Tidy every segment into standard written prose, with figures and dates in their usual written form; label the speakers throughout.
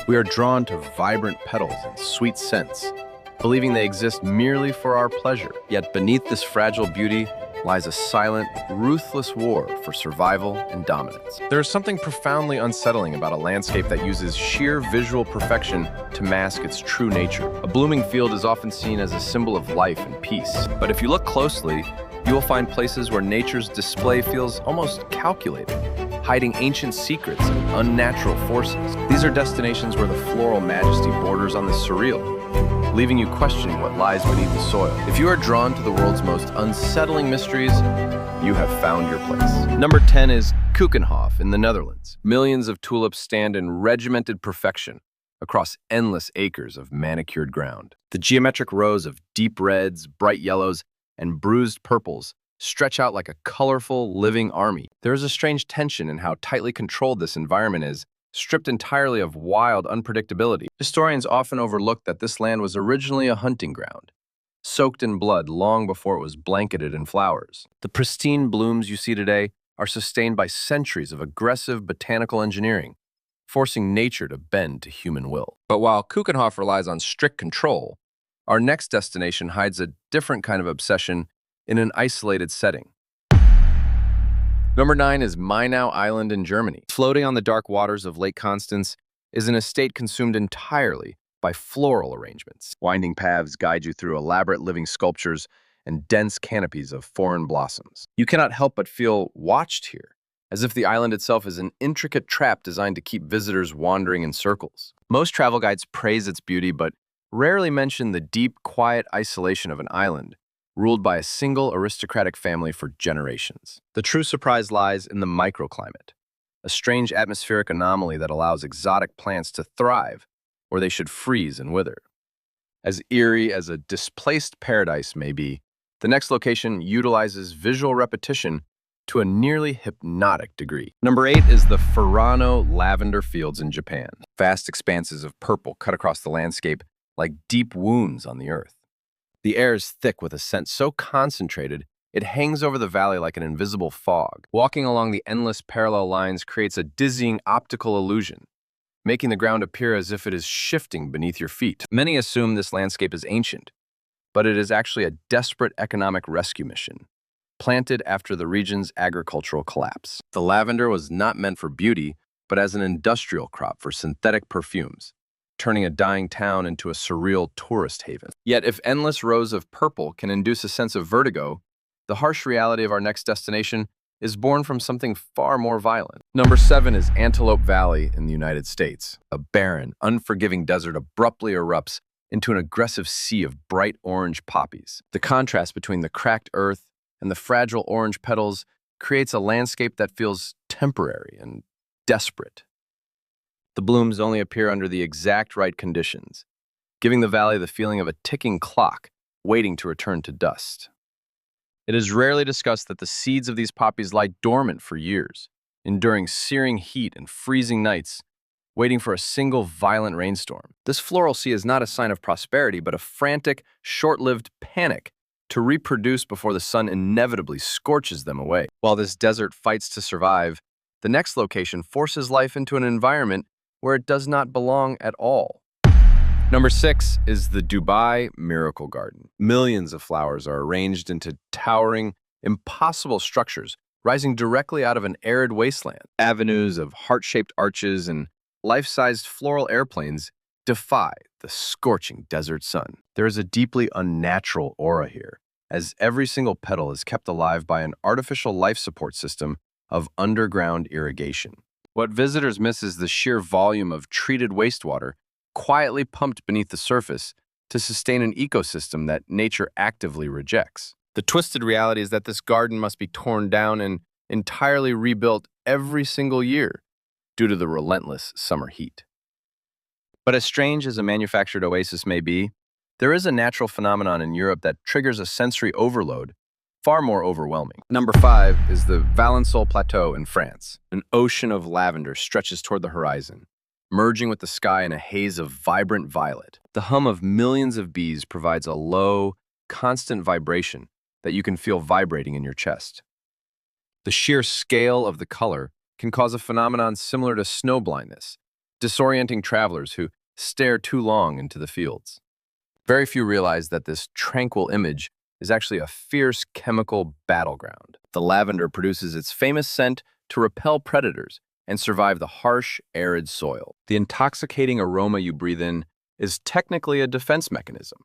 Speaker 1: We are drawn to vibrant petals and sweet scents, believing they exist merely for our pleasure. Yet beneath this fragile beauty lies a silent, ruthless war for survival and dominance. There is something profoundly unsettling about a landscape that uses sheer visual perfection to mask its true nature. A blooming field is often seen as a symbol of life and peace. But if you look closely, you will find places where nature's display feels almost calculated, hiding ancient secrets and unnatural forces. These are destinations where the floral majesty borders on the surreal, leaving you questioning what lies beneath the soil. If you are drawn to the world's most unsettling mysteries, you have found your place. Number 10 is Keukenhof in the Netherlands. Millions of tulips stand in regimented perfection across endless acres of manicured ground. The geometric rows of deep reds, bright yellows, and bruised purples stretch out like a colorful, living army. There is a strange tension in how tightly controlled this environment is, stripped entirely of wild unpredictability. Historians often overlook that this land was originally a hunting ground, soaked in blood long before it was blanketed in flowers. The pristine blooms you see today are sustained by centuries of aggressive botanical engineering, forcing nature to bend to human will. But while Keukenhof relies on strict control, our next destination hides a different kind of obsession in an isolated setting. Number 9 is Mainau Island in Germany. Floating on the dark waters of Lake Constance is an estate consumed entirely by floral arrangements. Winding paths guide you through elaborate living sculptures and dense canopies of foreign blossoms. You cannot help but feel watched here, as if the island itself is an intricate trap designed to keep visitors wandering in circles. Most travel guides praise its beauty, but rarely mention the deep, quiet isolation of an island ruled by a single aristocratic family for generations. The true surprise lies in the microclimate, a strange atmospheric anomaly that allows exotic plants to thrive where they should freeze and wither. As eerie as a displaced paradise may be, the next location utilizes visual repetition to a nearly hypnotic degree. Number 8 is the Furano lavender fields in Japan. Vast expanses of purple cut across the landscape like deep wounds on the earth. The air is thick with a scent so concentrated, it hangs over the valley like an invisible fog. Walking along the endless parallel lines creates a dizzying optical illusion, making the ground appear as if it is shifting beneath your feet. Many assume this landscape is ancient, but it is actually a desperate economic rescue mission, planted after the region's agricultural collapse. The lavender was not meant for beauty, but as an industrial crop for synthetic perfumes, turning a dying town into a surreal tourist haven. Yet if endless rows of purple can induce a sense of vertigo, the harsh reality of our next destination is born from something far more violent. Number 7 is Antelope Valley in the United States. A barren, unforgiving desert abruptly erupts into an aggressive sea of bright orange poppies. The contrast between the cracked earth and the fragile orange petals creates a landscape that feels temporary and desperate. The blooms only appear under the exact right conditions, giving the valley the feeling of a ticking clock waiting to return to dust. It is rarely discussed that the seeds of these poppies lie dormant for years, enduring searing heat and freezing nights, waiting for a single violent rainstorm. This floral sea is not a sign of prosperity, but a frantic, short-lived panic to reproduce before the sun inevitably scorches them away. While this desert fights to survive, the next location forces life into an environment where it does not belong at all. Number 6 is the Dubai Miracle Garden. Millions of flowers are arranged into towering, impossible structures rising directly out of an arid wasteland. Avenues of heart-shaped arches and life-sized floral airplanes defy the scorching desert sun. There is a deeply unnatural aura here, as every single petal is kept alive by an artificial life support system of underground irrigation. What visitors miss is the sheer volume of treated wastewater quietly pumped beneath the surface to sustain an ecosystem that nature actively rejects. The twisted reality is that this garden must be torn down and entirely rebuilt every single year due to the relentless summer heat. But as strange as a manufactured oasis may be, there is a natural phenomenon in Europe that triggers a sensory overload far more overwhelming. Number 5 is the Valençol Plateau in France. An ocean of lavender stretches toward the horizon, merging with the sky in a haze of vibrant violet. The hum of millions of bees provides a low, constant vibration that you can feel vibrating in your chest. The sheer scale of the color can cause a phenomenon similar to snow blindness, disorienting travelers who stare too long into the fields. Very few realize that this tranquil image is actually a fierce chemical battleground. The lavender produces its famous scent to repel predators and survive the harsh, arid soil. The intoxicating aroma you breathe in is technically a defense mechanism,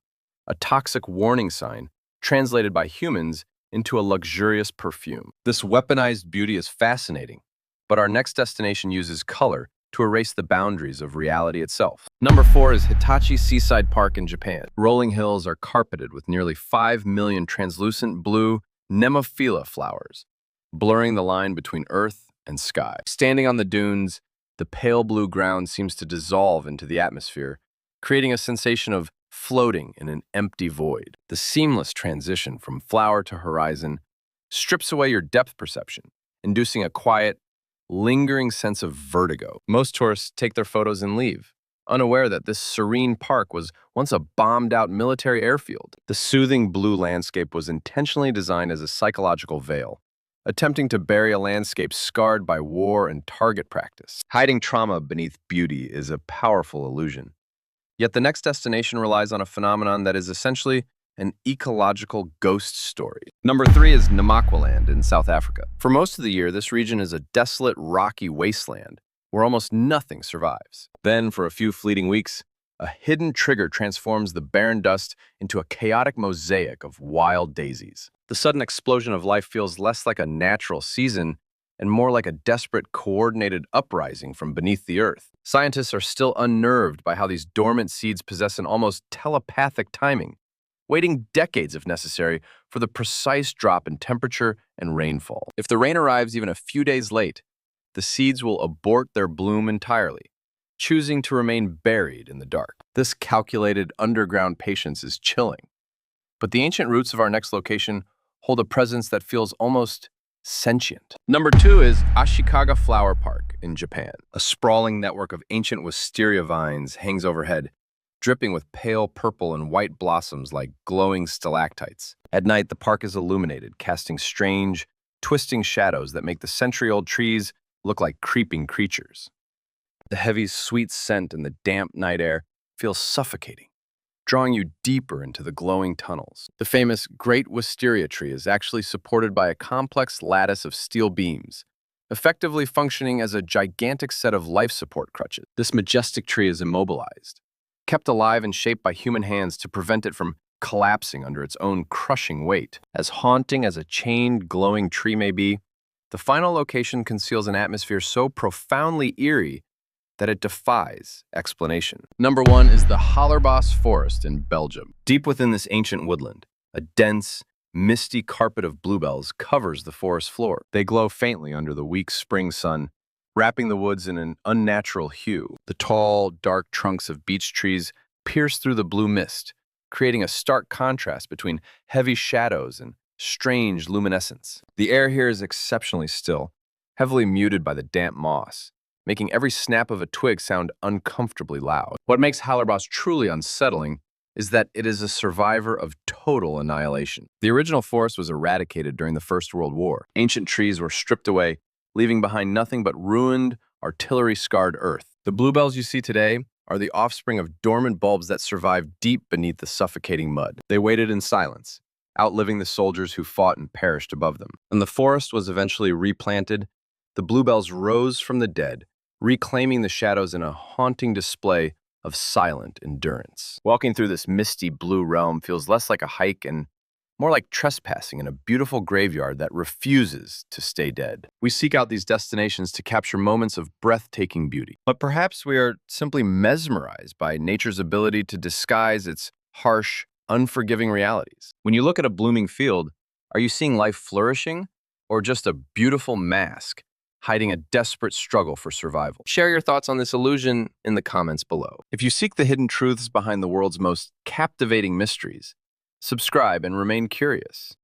Speaker 1: a toxic warning sign translated by humans into a luxurious perfume. This weaponized beauty is fascinating, but our next destination uses color to erase the boundaries of reality itself. Number 4 is Hitachi Seaside Park in Japan. Rolling hills are carpeted with nearly 5 million translucent blue Nemophila flowers, blurring the line between earth and sky. Standing on the dunes, the pale blue ground seems to dissolve into the atmosphere, creating a sensation of floating in an empty void. The seamless transition from flower to horizon strips away your depth perception, inducing a quiet, lingering sense of vertigo. Most tourists take their photos and leave, unaware that this serene park was once a bombed-out military airfield. The soothing blue landscape was intentionally designed as a psychological veil, attempting to bury a landscape scarred by war and target practice. Hiding trauma beneath beauty is a powerful illusion. Yet the next destination relies on a phenomenon that is essentially an ecological ghost story. Number 3 is Namakwaland in South Africa. For most of the year, this region is a desolate, rocky wasteland where almost nothing survives. Then, for a few fleeting weeks, a hidden trigger transforms the barren dust into a chaotic mosaic of wild daisies. The sudden explosion of life feels less like a natural season and more like a desperate, coordinated uprising from beneath the earth. Scientists are still unnerved by how these dormant seeds possess an almost telepathic timing, waiting decades if necessary for the precise drop in temperature and rainfall. If the rain arrives even a few days late, the seeds will abort their bloom entirely, choosing to remain buried in the dark. This calculated underground patience is chilling. But the ancient roots of our next location hold a presence that feels almost sentient. Number 2 is Ashikaga Flower Park in Japan. A sprawling network of ancient wisteria vines hangs overhead, dripping with pale purple and white blossoms like glowing stalactites. At night, the park is illuminated, casting strange, twisting shadows that make the century-old trees look like creeping creatures. The heavy, sweet scent in the damp night air feels suffocating, drawing you deeper into the glowing tunnels. The famous Great Wisteria tree is actually supported by a complex lattice of steel beams, effectively functioning as a gigantic set of life support crutches. This majestic tree is immobilized, kept alive and shaped by human hands to prevent it from collapsing under its own crushing weight. As haunting as a chained, glowing tree may be, the final location conceals an atmosphere so profoundly eerie that it defies explanation. Number 1 is the Hallerbos Forest in Belgium. Deep within this ancient woodland, a dense, misty carpet of bluebells covers the forest floor. They glow faintly under the weak spring sun, wrapping the woods in an unnatural hue. The tall, dark trunks of beech trees pierce through the blue mist, creating a stark contrast between heavy shadows and strange luminescence. The air here is exceptionally still, heavily muted by the damp moss, making every snap of a twig sound uncomfortably loud. What makes Hallerbos truly unsettling is that it is a survivor of total annihilation. The original forest was eradicated during the First World War. Ancient trees were stripped away, leaving behind nothing but ruined, artillery-scarred earth. The bluebells you see today are the offspring of dormant bulbs that survived deep beneath the suffocating mud. They waited in silence, outliving the soldiers who fought and perished above them. When the forest was eventually replanted, the bluebells rose from the dead, reclaiming the shadows in a haunting display of silent endurance. Walking through this misty blue realm feels less like a hike and more like trespassing in a beautiful graveyard that refuses to stay dead. We seek out these destinations to capture moments of breathtaking beauty, but perhaps we are simply mesmerized by nature's ability to disguise its harsh, unforgiving realities. When you look at a blooming field, are you seeing life flourishing or just a beautiful mask hiding a desperate struggle for survival? Share your thoughts on this illusion in the comments below. If you seek the hidden truths behind the world's most captivating mysteries, subscribe and remain curious.